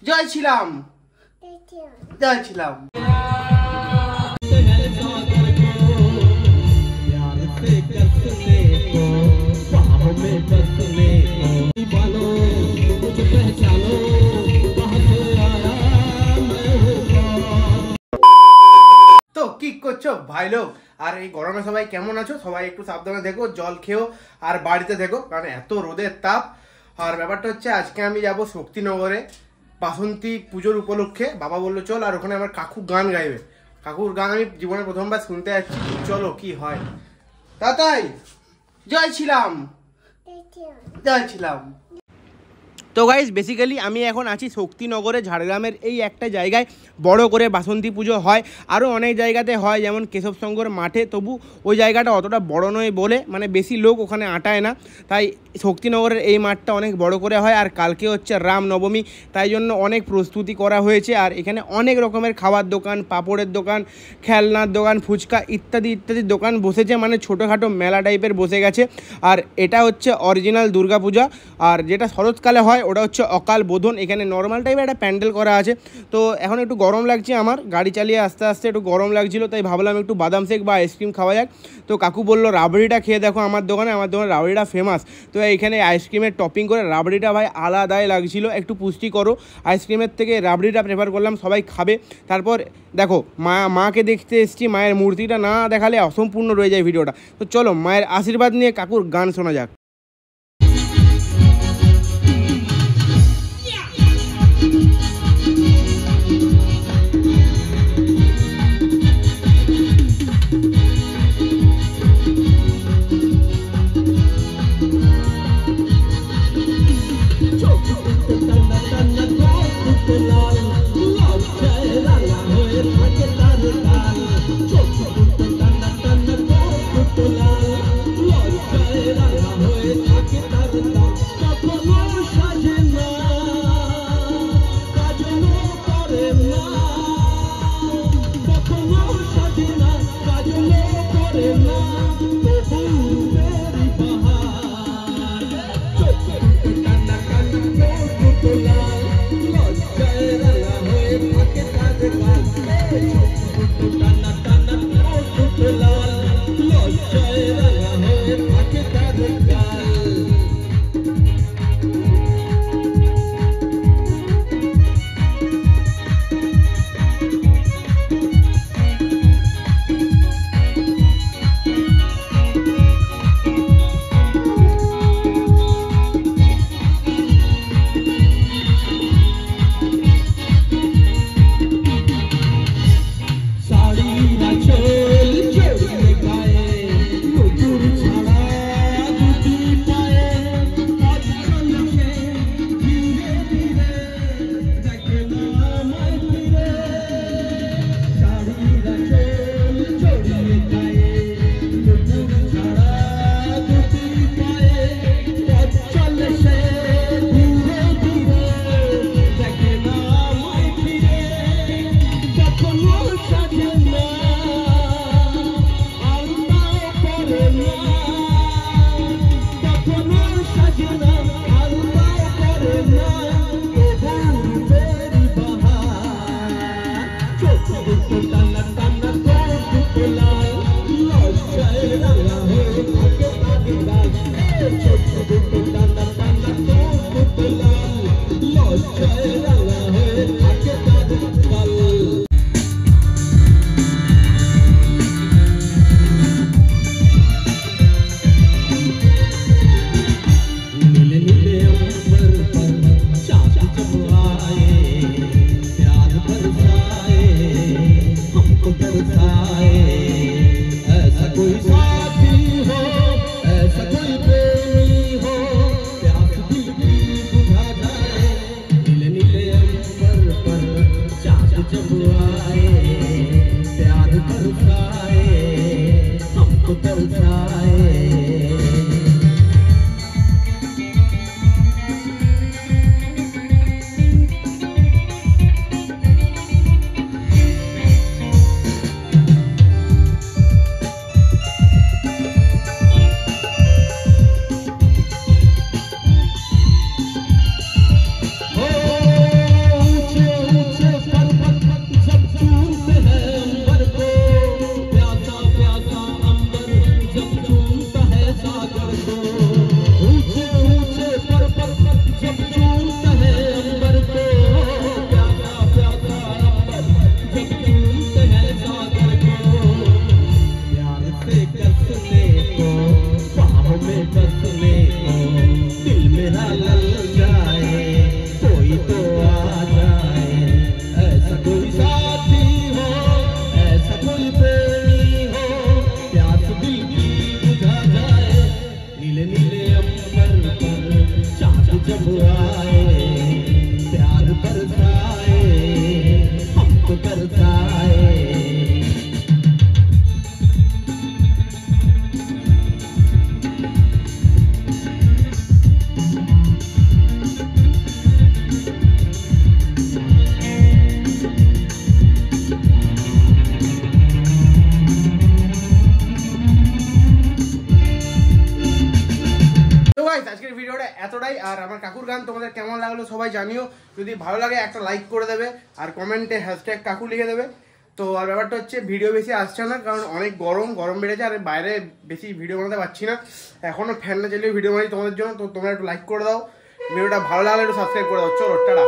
জয় ছিলাম, জয় ছিলাম। তো কি করছো ভাই লোক? আর এই গরমে সবাই কেমন আছো? সবাই একটু সাবধানে দেখো, জল খেও আর বাড়িতে দেখো, কারণ এত রোদের তাপ। আর ব্যাপারটা হচ্ছে আজকে আমি যাব শক্তিনগরে বাসন্তী পুজোর উপলক্ষে। বাবা বললো চল, আর ওখানে আমার কাকু গান গাইবে। কাকুর গান আমি জীবনে প্রথমবার শুনতে যাচ্ছি, চলো কি হয়। তাতাই জয় ছিলাম, জয় ছিলাম। তো গাইজ বেসিক্যালি আমি এখন আছি শক্তিনগরে, ঝাড়গ্রামের এই একটা জায়গায় বড় করে বাসন্তী পুজো হয়। আরও অনেক জায়গাতে হয়, যেমন কেশবসঙ্গর মাঠে, তবু ওই জায়গাটা অতটা বড় নয় বলে মানে বেশি লোক ওখানে আটায় না, তাই শক্তিনগরের এই মাঠটা অনেক বড় করে হয়। আর কালকে হচ্ছে রামনবমী, তাই জন্য অনেক প্রস্তুতি করা হয়েছে। আর এখানে অনেক রকমের খাবার দোকান, পাঁপড়ের দোকান, খেলনার দোকান, ফুচকা ইত্যাদি ইত্যাদি দোকান বসেছে, মানে ছোটোখাটো মেলা টাইপের বসে গেছে। আর এটা হচ্ছে অরিজিনাল দুর্গাপূজা। আর যেটা শরৎকালে হয় ওটা হচ্ছে অকাল বোধন। এখানে নর্মাল টাইপের একটা প্যান্ডেল করা আছে। তো এখন একটু গরম লাগছে, আমার গাড়ি চালিয়ে আস্তে আস্তে একটু গরম লাগছিল, তাই ভাবলাম একটু বাদাম শেক বা আইসক্রিম খাওয়া যাক। তো কাকু বললো রাবড়িটা খেয়ে দেখো আমার দোকানে রাবড়িটা ফেমাস। তো এইখানে আইসক্রিমের টপিং করে রাবড়িটা ভাই আলাদাই লাগছিল, একটু পুষ্টি করো। আইসক্রিমের থেকে রাবড়িটা প্রেফার করলাম, সবাই খাবে। তারপর দেখো মাকে দেখতে এসেছি, মায়ের মূর্তিটা না দেখালে অসম্পূর্ণ রয়ে যায় ভিডিওটা। তো চলো মায়ের আশীর্বাদ নিয়ে কাকুর গান শোনা যাক। जाए, ऐसा कोई साथी हो, ऐसा कोई प्रेमी हो, प्यास दिल की बुझा जाए, नीले नीले अंबर पर चाँद जब आए, प्यार बरसाए, हमको तरसाए। আজকের ভিডিওটা এতটাই। আর আমার কাকুর গান তোমাদের কেমন লাগলো সবাই জানিও, যদি ভালো লাগে একটা লাইক করে দেবে আর কমেন্টে হ্যাশট্যাগ কাকু লিখে দেবে। তো আর ব্যাপারটা হচ্ছে ভিডিও বেশি আসছে না, কারণ অনেক গরম বেড়েছে আর বাইরে বেশি ভিডিও বানাতে পারছি না, এখনো ফ্যান না চালিয়ে ভিডিও বানাই তোমাদের জন্য। তো তোমরা একটু লাইক করে দাও, ভিডিওটা ভালো লাগলে একটু সাবস্ক্রাইব করে দাও। চলো টাটা।